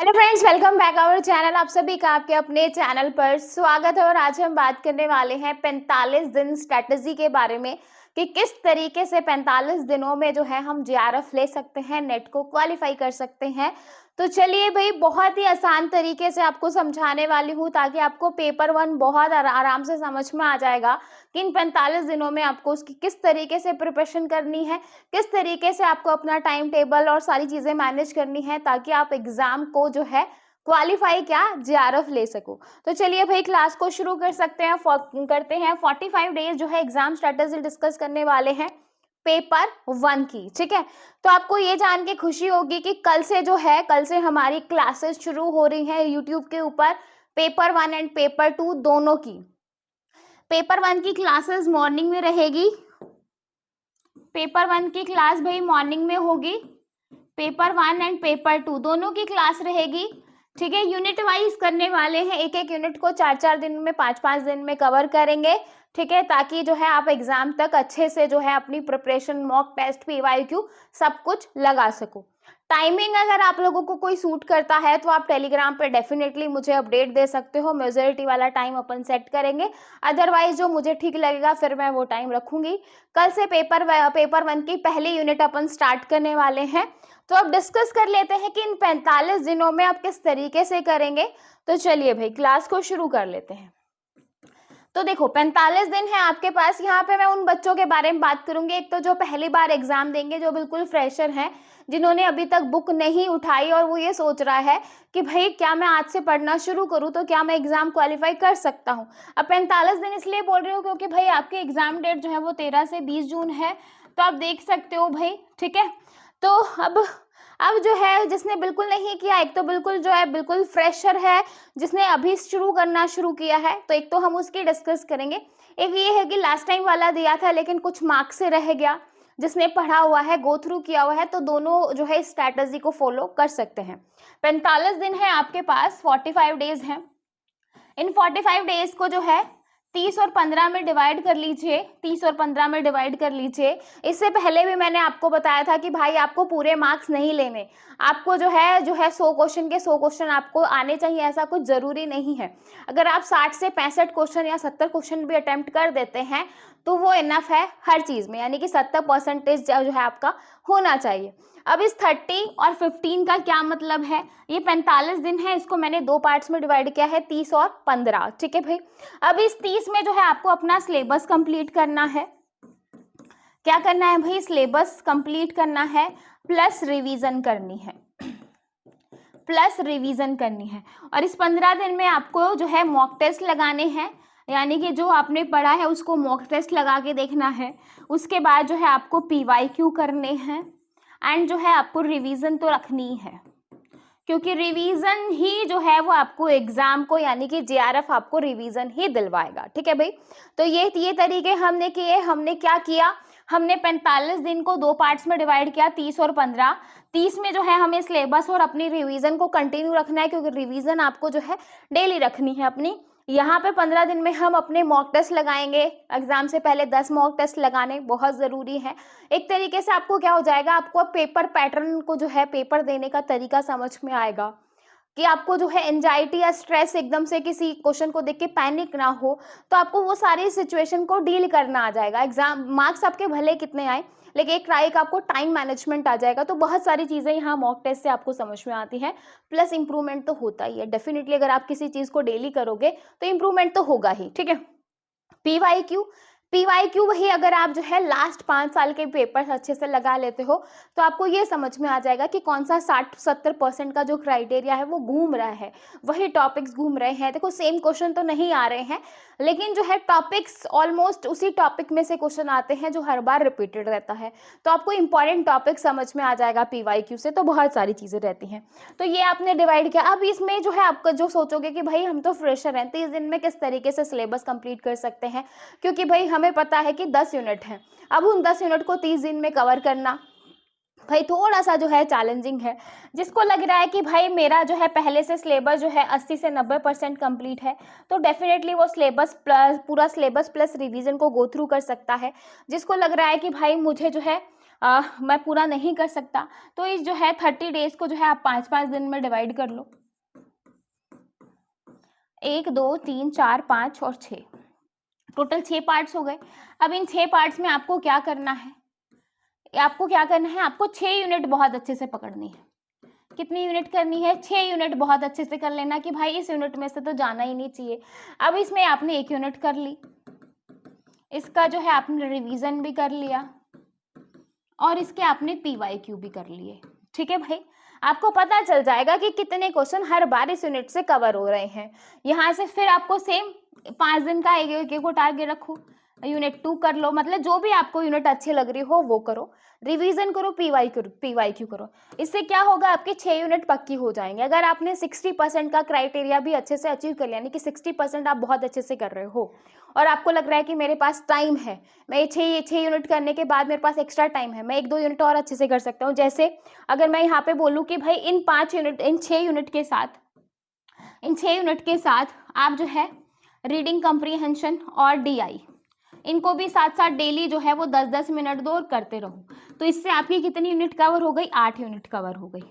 Hello friends, welcome back our channel. आप सभी का आपके अपने चैनल पर स्वागत है। और आज हम बात करने वाले हैं 45 दिन स्ट्रेटजी के बारे में कि किस तरीके से 45 दिनों में जो है हम जेआरएफ ले सकते हैं, नेट को क्वालिफाई कर सकते हैं। तो चलिए भाई, बहुत ही आसान तरीके से आपको समझाने वाली हूँ ताकि आपको पेपर वन बहुत आराम से समझ में आ जाएगा कि इन 45 दिनों में आपको उसकी किस तरीके से प्रिपरेशन करनी है, किस तरीके से आपको अपना टाइम टेबल और सारी चीज़ें मैनेज करनी है ताकि आप एग्जाम को जो है क्वालिफाई क्या जेआरएफ ले सको। तो चलिए भाई, क्लास को शुरू कर सकते हैं। करते हैं 45 डेज जो है एग्जाम स्ट्रेटेजी डिस्कस करने वाले हैं पेपर वन की। ठीक है, तो आपको ये जान के खुशी होगी कि कल से हमारी क्लासेस शुरू हो रही हैं यूट्यूब के ऊपर, paper one and paper two दोनों की। पेपर वन की क्लासेस मॉर्निंग में रहेगी, पेपर वन की क्लास भाई मॉर्निंग में होगी, paper one and paper two दोनों की क्लास रहेगी। ठीक है, यूनिट वाइज करने वाले हैं, एक एक यूनिट को 4-4 दिन में 5-5 दिन में कवर करेंगे। ठीक है, ताकि जो है आप एग्जाम तक अच्छे से जो है अपनी प्रिपरेशन, मॉक टेस्ट, पीवाईक्यू सब कुछ लगा सको। टाइमिंग अगर आप लोगों को कोई सूट करता है तो आप टेलीग्राम पे डेफिनेटली मुझे अपडेट दे सकते हो। मेजोरिटी वाला टाइम अपन सेट करेंगे, अदरवाइज जो मुझे ठीक लगेगा फिर मैं वो टाइम रखूंगी। कल से पेपर वन की पहली यूनिट अपन स्टार्ट करने वाले हैं। तो अब डिस्कस कर लेते हैं कि इन 45 दिनों में आप किस तरीके से करेंगे। तो चलिए भाई, क्लास को शुरू कर लेते हैं। तो देखो, 45 दिन है आपके पास। यहाँ पे मैं उन बच्चों के बारे में बात करूंगी, एक तो जो पहली बार एग्जाम देंगे, जो बिल्कुल फ्रेशर हैं, जिन्होंने अभी तक बुक नहीं उठाई और वो ये सोच रहा है कि भाई क्या मैं आज से पढ़ना शुरू करूँ तो क्या मैं एग्जाम क्वालिफाई कर सकता हूँ। अब 45 दिन इसलिए बोल रही हूँ क्योंकि भाई आपकी एग्जाम डेट जो है वो 13 से 20 जून है। तो आप देख सकते हो भाई। ठीक है, तो अब जो है जिसने बिल्कुल नहीं किया, एक तो बिल्कुल जो है बिल्कुल फ्रेशर है, जिसने अभी शुरू किया है, तो एक तो हम उसकी डिस्कस करेंगे। एक ये है कि लास्ट टाइम वाला दिया था लेकिन कुछ मार्क्स से रह गया, जिसने पढ़ा हुआ है, गो थ्रू किया हुआ है, तो दोनों जो है स्ट्रैटेजी को फॉलो कर सकते हैं। 45 दिन है आपके पास, 45 डेज हैं। इन 45 डेज को जो है 30 और 15 में डिवाइड कर लीजिए, 30 और 15 में डिवाइड कर लीजिए। इससे पहले भी मैंने आपको बताया था कि भाई आपको पूरे मार्क्स नहीं लेने, आपको जो है 100 क्वेश्चन के 100 क्वेश्चन आपको आने चाहिए, ऐसा कुछ जरूरी नहीं है। अगर आप 60 से 65 क्वेश्चन या 70 क्वेश्चन भी अटेम्प्ट कर देते हैं तो वो इनफ है हर चीज में, यानी कि 70% जो है आपका होना चाहिए। अब इस 30 और 15 का क्या मतलब है, ये 45 दिन है, इसको मैंने दो पार्ट्स में डिवाइड किया है, 30 और 15। ठीक है भाई, अब इस 30 में जो है आपको अपना सिलेबस कंप्लीट करना है। क्या करना है भाई, सिलेबस कंप्लीट करना है, प्लस रिवीजन करनी है, प्लस रिवीजन करनी है। और इस 15 दिन में आपको जो है मॉक टेस्ट लगाने हैं, यानी कि जो आपने पढ़ा है उसको मॉक टेस्ट लगा के देखना है। उसके बाद जो है आपको पीवाईक्यू करने हैं एंड जो है आपको रिवीजन तो रखनी है, क्योंकि रिवीजन ही जो है वो आपको एग्जाम को, यानी कि जेआरएफ आपको रिवीजन ही दिलवाएगा। ठीक है भाई, तो ये तरीके हमने किए। हमने क्या किया, हमने 45 दिन को दो पार्ट्स में डिवाइड किया, 30 और 15। 30 में जो है हमें सिलेबस और अपनी रिवीजन को कंटिन्यू रखना है, क्योंकि रिवीजन आपको जो है डेली रखनी है अपनी। यहाँ पे 15 दिन में हम अपने मॉक टेस्ट लगाएंगे, एग्जाम से पहले 10 मॉक टेस्ट लगाने बहुत ज़रूरी है। एक तरीके से आपको क्या हो जाएगा, आपको पेपर पैटर्न को जो है पेपर देने का तरीका समझ में आएगा कि आपको जो है एंजाइटी या स्ट्रेस एकदम से किसी क्वेश्चन को देख के पैनिक ना हो, तो आपको वो सारी सिचुएशन को डील करना आ जाएगा। एग्जाम मार्क्स आपके भले कितने आए, लेकिन एक आपको टाइम मैनेजमेंट आ जाएगा। तो बहुत सारी चीज़ें यहाँ मॉक टेस्ट से आपको समझ में आती हैं, प्लस इंप्रूवमेंट तो होता ही है डेफिनेटली। अगर आप किसी चीज़ को डेली करोगे तो इंप्रूवमेंट तो होगा ही। ठीक है, पीवाईक्यू वही, अगर आप जो है लास्ट 5 साल के पेपर अच्छे से लगा लेते हो तो आपको ये समझ में आ जाएगा कि कौन सा 60-70% का जो क्राइटेरिया है वो घूम रहा है, वही टॉपिक्स घूम रहे हैं। देखो, सेम क्वेश्चन तो नहीं आ रहे हैं, लेकिन जो है टॉपिक्स ऑलमोस्ट उसी टॉपिक में से क्वेश्चन आते हैं जो हर बार रिपीटेड रहता है। तो आपको इंपॉर्टेंट टॉपिक समझ में आ जाएगा पीवाईक्यू से, तो बहुत सारी चीज़ें रहती हैं। तो ये आपने डिवाइड किया। अब इसमें जो है आपका जो सोचोगे कि भाई हम तो फ्रेशर हैं, 30 दिन में किस तरीके से सिलेबस कंप्लीट कर सकते हैं, क्योंकि भाई हमें पता है कि 10 यूनिट हैं। अब उन 10 यूनिट को 30 दिन में कवर करना भाई थोड़ा सा जो है चैलेंजिंग है। जिसको लग रहा है कि भाई मेरा जो है पहले से सिलेबस जो है 80 से 90% कंप्लीट है, तो डेफिनेटली वो सिलेबस प्लस पूरा सिलेबस प्लस रिवीजन को गो थ्रू कर सकता है। जिसको लग रहा है कि भाई मुझे जो है मैं पूरा नहीं कर सकता, तो इस जो है 30 डेज को जो है आप 5-5 दिन में डिवाइड कर लो। 1, 2, 3, 4, 5 और 6, टोटल 6 पार्ट्स हो गए। अब इन 6 पार्ट्स में आपको क्या करना है, आपको 6 यूनिट बहुत अच्छे से पकड़नी है। कितनी यूनिट करनी है? 6 यूनिट बहुत अच्छे से कर लेना कि भाई इस यूनिट में से तो जाना ही नहीं चाहिए। अब इसमें आपने 1 यूनिट कर ली, इसका जो है आपने रिवीजन भी कर लिया और इसके आपने PYQ भी कर लिए। ठीक है भाई, आपको पता चल जाएगा कि कितने क्वेश्चन हर बार इस यूनिट से कवर हो रहे हैं। यहाँ से फिर आपको सेम 5 दिन का एक को टारगेट रखो, यूनिट 2 कर लो, मतलब जो भी आपको यूनिट अच्छी लग रही हो वो करो, रिवीजन करो, PYQ करो। इससे क्या होगा, आपके 6 यूनिट पक्की हो जाएंगे। अगर आपने 60% का क्राइटेरिया भी अच्छे से अचीव कर लिया, यानी कि 60% आप बहुत अच्छे से कर रहे हो और आपको लग रहा है कि मेरे पास टाइम है, मैं 6 यूनिट करने के बाद मेरे पास एक्स्ट्रा टाइम है, मैं 1-2 यूनिट और अच्छे से कर सकता हूँ। जैसे अगर मैं यहाँ पे बोलूँ कि भाई इन 6 यूनिट के साथ आप जो है रीडिंग कम्प्रीहेंशन और DI इनको भी साथ साथ डेली जो है वो 10-10 मिनट दो और करते रहो, तो इससे आपकी कितनी यूनिट कवर हो गई? 8 यूनिट कवर हो गई।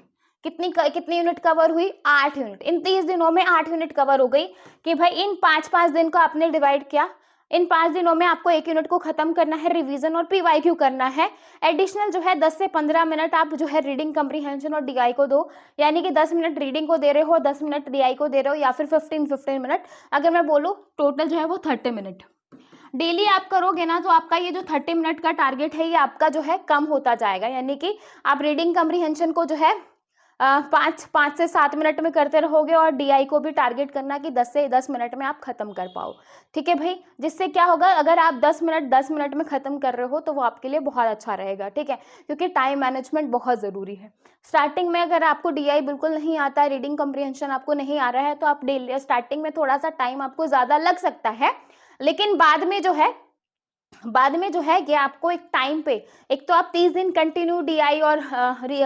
कितनी यूनिट कवर हुई? 8 यूनिट। इन 30 दिनों में 8 यूनिट कवर हो गई कि भाई इन 5-5 दिन को आपने डिवाइड किया, इन 5 दिनों में आपको 1 यूनिट को खत्म करना है, रिवीजन और PYQ करना है। एडिशनल जो है 10 से 15 मिनट आप जो है रीडिंग कम्प्रीहेंशन और DI को दो, यानी कि 10 मिनट रीडिंग को दे रहे हो, 10 मिनट DI को दे रहे हो, या फिर 15 मिनट, अगर मैं बोलूँ टोटल जो है वो 30 मिनट डेली आप करोगे ना, तो आपका ये जो 30 मिनट का टारगेट है ये आपका जो है कम होता जाएगा। यानी कि आप रीडिंग कम्प्रीहेंशन को जो है 5 से 7 मिनट में करते रहोगे और DI को भी टारगेट करना कि 10 से 10 मिनट में आप खत्म कर पाओ। ठीक है भाई, जिससे क्या होगा, अगर आप 10 मिनट में खत्म कर रहे हो तो वो आपके लिए बहुत अच्छा रहेगा। ठीक है, क्योंकि टाइम मैनेजमेंट बहुत ज़रूरी है। स्टार्टिंग में अगर आपको DI बिल्कुल नहीं आता है, रीडिंग कम्प्रीहेंशन आपको नहीं आ रहा है, तो आप डेली स्टार्टिंग में थोड़ा सा टाइम आपको ज़्यादा लग सकता है, लेकिन बाद में जो है ये आपको एक टाइम पे, एक तो आप 30 दिन कंटिन्यू DI और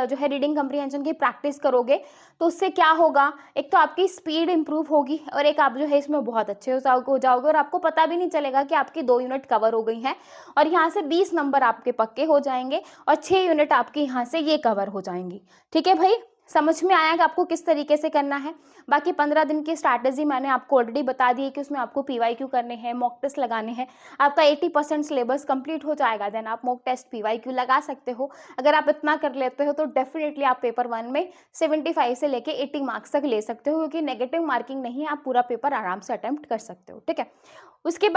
जो है रीडिंग कम्प्रीहेंशन की प्रैक्टिस करोगे, तो उससे क्या होगा, एक तो आपकी स्पीड इंप्रूव होगी और एक आप जो है इसमें बहुत अच्छे हो जाओगे और आपको पता भी नहीं चलेगा कि आपकी 2 यूनिट कवर हो गई हैं और यहाँ से 20 नंबर आपके पक्के हो जाएंगे और 6 यूनिट आपकी यहाँ से ये कवर हो जाएंगी। ठीक है भाई, समझ में आया कि आपको किस तरीके से करना है। बाकी 15 दिन की स्ट्रैटेजी मैंने आपको ऑलरेडी बता दी है कि उसमें आपको PYQ करने हैं, मॉक टेस्ट लगाने हैं। आपका 80% सिलेबस कंप्लीट हो जाएगा, देन आप मॉक टेस्ट PYQ लगा सकते हो। अगर आप इतना कर लेते हो तो डेफिनेटली आप पेपर 1 में 75 से लेके 80 मार्क्स तक ले सकते हो, क्योंकि नेगेटिव मार्किंग नहीं है, आप पूरा पेपर आराम से अटेम्प्ट कर सकते हो। ठीक है, उसके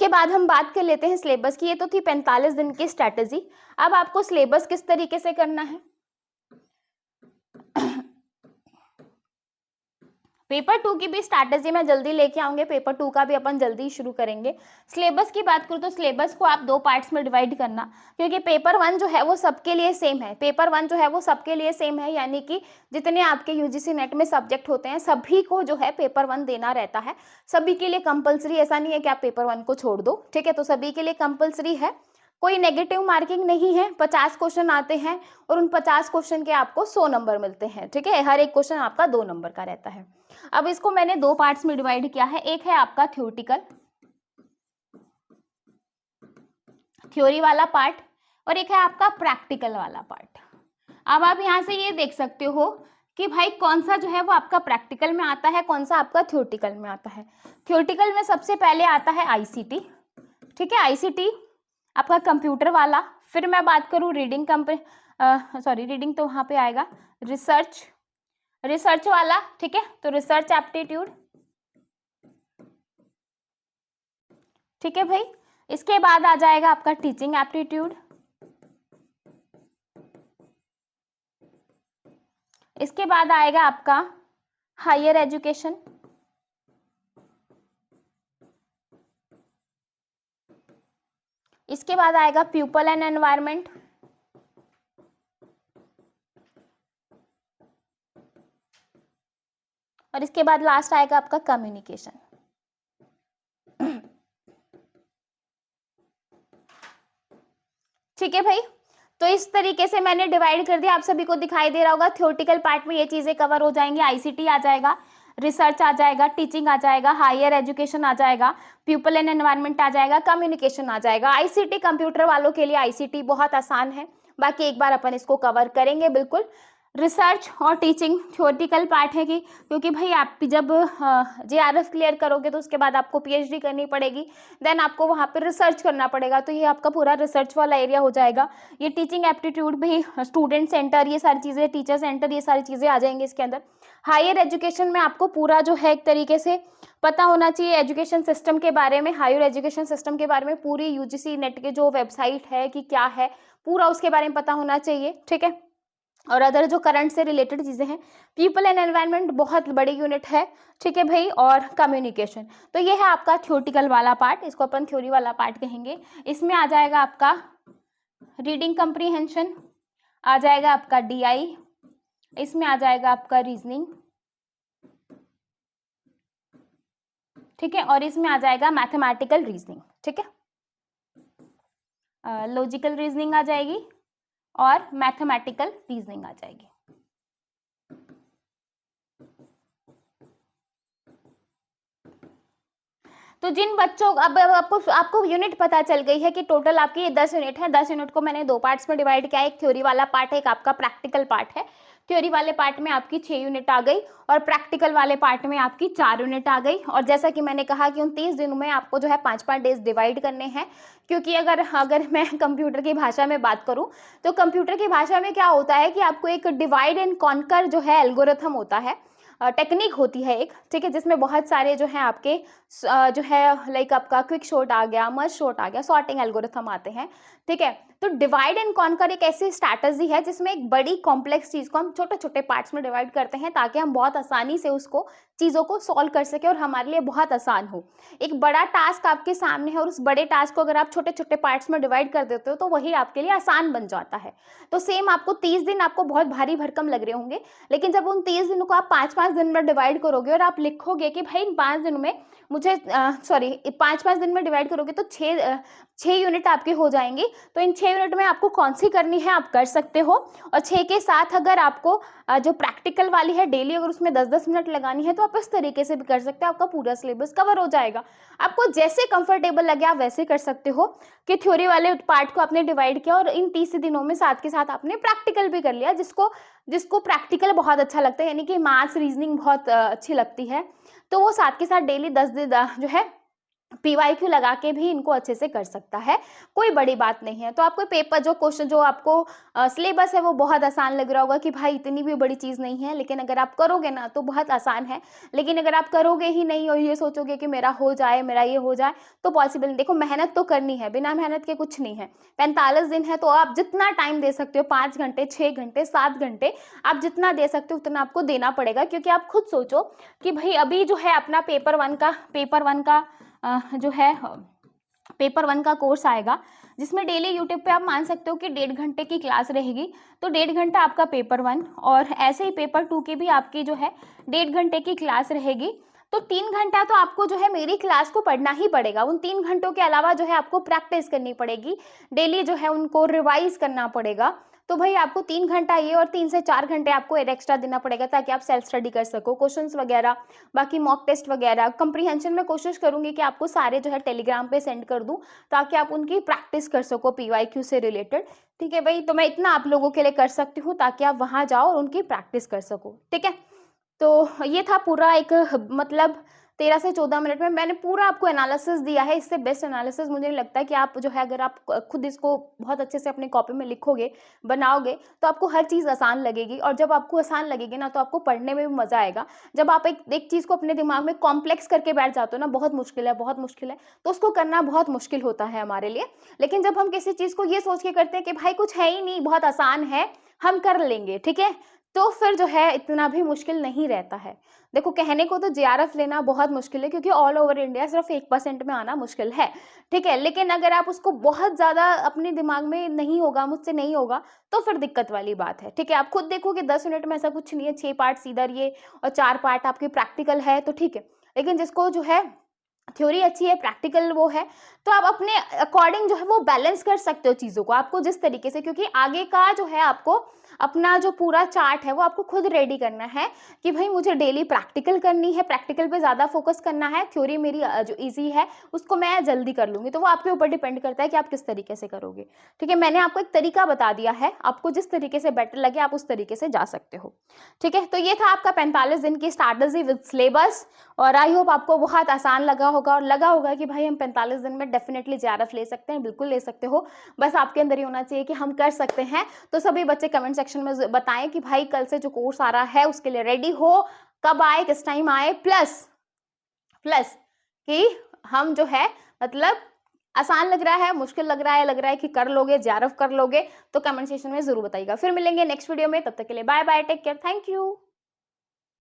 बाद हम बात कर लेते हैं सिलेबस की। ये तो थी 45 दिन की स्ट्रैटेजी। अब आपको सिलेबस किस तरीके से करना है। पेपर 2 की भी स्ट्रैटेजी मैं जल्दी लेके आऊंगे, पेपर 2 का भी अपन जल्दी शुरू करेंगे। सिलेबस की बात करूँ तो सिलेबस को आप 2 पार्ट्स में डिवाइड करना, क्योंकि पेपर 1 जो है वो सबके लिए सेम है। यानी कि जितने आपके UGC नेट में सब्जेक्ट होते हैं सभी को जो है पेपर 1 देना रहता है, सभी के लिए कंपलसरी, ऐसा नहीं है कि आप पेपर 1 को छोड़ दो। ठीक है, तो सभी के लिए कंपलसरी है, कोई नेगेटिव मार्किंग नहीं है। 50 क्वेश्चन आते हैं और उन 50 क्वेश्चन के आपको 100 नंबर मिलते हैं। ठीक है, हर एक क्वेश्चन आपका 2 नंबर का रहता है। अब इसको मैंने 2 पार्ट्स में डिवाइड किया है, एक है आपका थ्योरी वाला पार्ट और एक है आपका प्रैक्टिकल वाला पार्ट। अब आप यहाँ से ये देख सकते हो कि भाई कौन सा जो है वो आपका प्रैक्टिकल में आता है, कौन सा आपका थ्योरेटिकल में आता है। थ्योरेटिकल में सबसे पहले आता है ICT। ठीक है, ICT आपका कंप्यूटर वाला। फिर मैं बात करूँ रीडिंग तो वहाँ पे आएगा रिसर्च वाला। ठीक है, तो रिसर्च एप्टीट्यूड। ठीक है भाई, इसके बाद आ जाएगा आपका टीचिंग एप्टीट्यूड। इसके बाद आएगा आपका हायर एजुकेशन। इसके बाद आएगा पीपल एंड एनवायरनमेंट। और इसके बाद लास्ट आएगा आपका कम्युनिकेशन। ठीक है भाई, तो इस तरीके से मैंने डिवाइड कर दिया, आप सभी को दिखाई दे रहा होगा। थ्योरेटिकल पार्ट में ये चीजें कवर हो जाएंगी, ICT आ जाएगा, रिसर्च आ जाएगा, टीचिंग आ जाएगा, हायर एजुकेशन आ जाएगा, पीपल एंड एनवायरनमेंट आ जाएगा, कम्युनिकेशन आ जाएगा। आईसीटी कंप्यूटर वालों के लिए आईसीटी बहुत आसान है, बाकी एक बार अपन इसको कवर करेंगे बिल्कुल। रिसर्च और टीचिंग थ्योरेटिकल पार्ट है कि क्योंकि भाई आप जब जेआरएफ क्लियर करोगे तो उसके बाद आपको पीएचडी करनी पड़ेगी, देन आपको वहाँ पे रिसर्च करना पड़ेगा, तो ये आपका पूरा रिसर्च वाला एरिया हो जाएगा। ये टीचिंग एप्टीट्यूड भी, स्टूडेंट सेंटर, ये सारी चीज़ें, टीचर सेंटर, ये सारी चीज़ें आ जाएंगी इसके अंदर। हायर एजुकेशन में आपको पूरा जो है एक तरीके से पता होना चाहिए एजुकेशन सिस्टम के बारे में, हायर एजुकेशन सिस्टम के बारे में, पूरी यूजीसी नेट के जो वेबसाइट है कि क्या है पूरा उसके बारे में पता होना चाहिए, ठीक है। और अदर जो करंट से रिलेटेड चीज़ें हैं, पीपल एंड एनवायरनमेंट बहुत बड़ी यूनिट है, ठीक है भाई, और कम्युनिकेशन। तो ये है आपका थ्योरेटिकल वाला पार्ट, इसको अपन थ्योरी वाला पार्ट कहेंगे। इसमें आ जाएगा आपका रीडिंग कम्प्रीहेंशन, आ जाएगा आपका डीआई, इसमें आ जाएगा आपका रीजनिंग, ठीक है, और इसमें आ जाएगा मैथमेटिकल रीजनिंग, ठीक है, लॉजिकल रीजनिंग आ जाएगी और मैथमेटिकल रीजनिंग आ जाएगी। तो जिन बच्चों अब आपको यूनिट पता चल गई है कि टोटल आपकी ये 10 यूनिट है। 10 यूनिट को मैंने 2 पार्ट्स में डिवाइड किया है, एक थ्योरी वाला पार्ट है, एक आपका प्रैक्टिकल पार्ट है। थ्योरी वाले पार्ट में आपकी 6 यूनिट आ गई और प्रैक्टिकल वाले पार्ट में आपकी 4 यूनिट आ गई। और जैसा कि मैंने कहा कि उन 30 दिनों में आपको जो है 5-5 डेज डिवाइड करने हैं, क्योंकि अगर मैं कंप्यूटर की भाषा में बात करूं तो कंप्यूटर की भाषा में क्या होता है कि आपको एक डिवाइड एंड कॉन्कर जो है एल्गोरिथम होता है, टेक्निक होती है एक, ठीक है, जिसमें बहुत सारे जो है आपके जो है लाइक आपका क्विक शॉर्ट आ गया, मर्ज शॉर्ट आ गया, सॉर्टिंग एल्गोरिथम आते हैं, ठीक है। तो डिवाइड एंड कॉन्कर एक ऐसी स्ट्रैटेजी है जिसमें एक बड़ी कॉम्प्लेक्स चीज को हम छोटे छोटे पार्ट्स में डिवाइड करते हैं ताकि हम बहुत आसानी से उसको चीज़ों को सॉल्व कर सके और हमारे लिए बहुत आसान हो। एक बड़ा टास्क आपके सामने है और उस बड़े टास्क को अगर आप छोटे छोटे पार्ट्स में डिवाइड कर देते हो तो वही आपके लिए आसान बन जाता है। तो सेम आपको 30 दिन आपको बहुत भारी भरकम लग रहे होंगे, लेकिन जब उन 30 दिनों को आप 5-5 दिन में डिवाइड करोगे और आप लिखोगे कि भाई इन 5 दिनों में मुझे 5-5 दिन में डिवाइड करोगे तो 6 यूनिट आपकी हो जाएंगी। तो इन 6 यूनिट में आपको कौन सी करनी है आप कर सकते हो। और 6 के साथ अगर आपको जो प्रैक्टिकल वाली है डेली अगर उसमें 10-10 मिनट लगानी है तो आप इस तरीके से भी कर सकते हो, आपका पूरा सिलेबस कवर हो जाएगा। आपको जैसे कंफर्टेबल लगे आप वैसे कर सकते हो कि थ्योरी वाले पार्ट को आपने डिवाइड किया और इन 30 दिनों में साथ के साथ आपने प्रैक्टिकल भी कर लिया। जिसको प्रैक्टिकल बहुत अच्छा लगता है, यानी कि मैथ्स रीजनिंग बहुत अच्छी लगती है, तो वो साथ के साथ डेली 10 दिन जो है PYQ लगा के भी इनको अच्छे से कर सकता है, कोई बड़ी बात नहीं है। तो आपको पेपर जो क्वेश्चन जो आपको सिलेबस है वो बहुत आसान लग रहा होगा कि भाई इतनी भी बड़ी चीज़ नहीं है, लेकिन अगर आप करोगे ना तो बहुत आसान है। लेकिन अगर आप करोगे ही नहीं और ये सोचोगे कि मेरा हो जाए, मेरा ये हो जाए, तो पॉसिबल नहीं। देखो मेहनत तो करनी है, बिना मेहनत के कुछ नहीं है। 45 दिन है तो आप जितना टाइम दे सकते हो, 5 घंटे, 6 घंटे, 7 घंटे, आप जितना दे सकते हो उतना आपको देना पड़ेगा। क्योंकि आप खुद सोचो कि भाई अभी जो है अपना पेपर वन का जो है पेपर 1 का कोर्स आएगा, जिसमें डेली यूट्यूब पे आप मान सकते हो कि 1.5 घंटे की क्लास रहेगी, तो 1.5 घंटा आपका पेपर 1 और ऐसे ही पेपर 2 की भी आपकी जो है 1.5 घंटे की क्लास रहेगी। तो 3 घंटा तो आपको जो है मेरी क्लास को पढ़ना ही पड़ेगा। उन 3 घंटों के अलावा जो है आपको प्रैक्टिस करनी पड़ेगी, डेली जो है उनको रिवाइज करना पड़ेगा। तो भाई आपको 3 घंटा ये और 3 से 4 घंटे आपको एक्स्ट्रा देना पड़ेगा ताकि आप सेल्फ स्टडी कर सको, क्वेश्चंस वगैरह, बाकी मॉक टेस्ट वगैरह। कंप्रीहेंशन में कोशिश करूंगी कि आपको सारे जो है टेलीग्राम पे सेंड कर दूं ताकि आप उनकी प्रैक्टिस कर सको PYQ से रिलेटेड। ठीक है भाई, तो मैं इतना आप लोगों के लिए कर सकती हूँ ताकि आप वहाँ जाओ और उनकी प्रैक्टिस कर सको। ठीक है, तो ये था पूरा एक मतलब 13 से 14 मिनट में मैंने पूरा आपको एनालिसिस दिया है। इससे बेस्ट एनालिसिस मुझे नहीं लगता कि आप जो है अगर आप खुद इसको बहुत अच्छे से अपनी कॉपी में लिखोगे, बनाओगे, तो आपको हर चीज़ आसान लगेगी। और जब आपको आसान लगेगी ना तो आपको पढ़ने में भी मज़ा आएगा। जब आप एक चीज़ को अपने दिमाग में कॉम्प्लेक्स करके बैठ जाते हो ना, बहुत मुश्किल है, तो उसको करना बहुत मुश्किल होता है हमारे लिए। लेकिन जब हम किसी चीज़ को ये सोच के करते हैं कि भाई कुछ है ही नहीं, बहुत आसान है, हम कर लेंगे, ठीक है, तो फिर जो है इतना भी मुश्किल नहीं रहता है। देखो कहने को तो JRF लेना बहुत मुश्किल है क्योंकि ऑल ओवर इंडिया सिर्फ 1% में आना मुश्किल है, ठीक है, लेकिन अगर आप उसको बहुत ज़्यादा अपने दिमाग में नहीं होगा, मुझसे नहीं होगा, तो फिर दिक्कत वाली बात है। ठीक है, आप खुद देखो कि 10 यूनिट में ऐसा कुछ नहीं है, 6 पार्ट सीधा ये और 4 पार्ट आपके प्रैक्टिकल है, तो ठीक है। लेकिन जिसको जो है थ्योरी अच्छी है, प्रैक्टिकल वो है, तो आप अपने अकॉर्डिंग जो है वो बैलेंस कर सकते हो चीज़ों को, आपको जिस तरीके से, क्योंकि आगे का जो है आपको अपना जो पूरा चार्ट है वो आपको खुद रेडी करना है कि भाई मुझे डेली प्रैक्टिकल करनी है, प्रैक्टिकल पे ज़्यादा फोकस करना है, थ्योरी मेरी जो ईजी है उसको मैं जल्दी कर लूँगी। तो वो आपके ऊपर डिपेंड करता है कि आप किस तरीके से करोगे। ठीक है, मैंने आपको एक तरीका बता दिया है, आपको जिस तरीके से बेटर लगे आप उस तरीके से जा सकते हो। ठीक है, तो ये था आपका 45 दिन की स्ट्रैटेजी विद सिलेबस, और आई होप आपको बहुत आसान लगा होगा और लगा होगा कि भाई हम 45 दिन में डेफिनेटली जेआरएफ ले सकते हैं। बिल्कुल ले सकते हो, बस आपके अंदर ही होना चाहिए कि हम कर सकते हैं। तो सभी बच्चे कमेंट सेक्शन में बताएं कि भाई कल से जो कोर्स आ रहा है उसके लिए रेडी हो, कब आए, किस टाइम आए, प्लस प्लस कि हम जो है मतलब आसान लग रहा है, मुश्किल लग रहा है कि कर लोगे, जेआरएफ कर लोगे, तो कमेंट सेक्शन में जरूर बताइएगा। फिर मिलेंगे नेक्स्ट वीडियो में, तब तक के लिए bye bye, take care, thank you.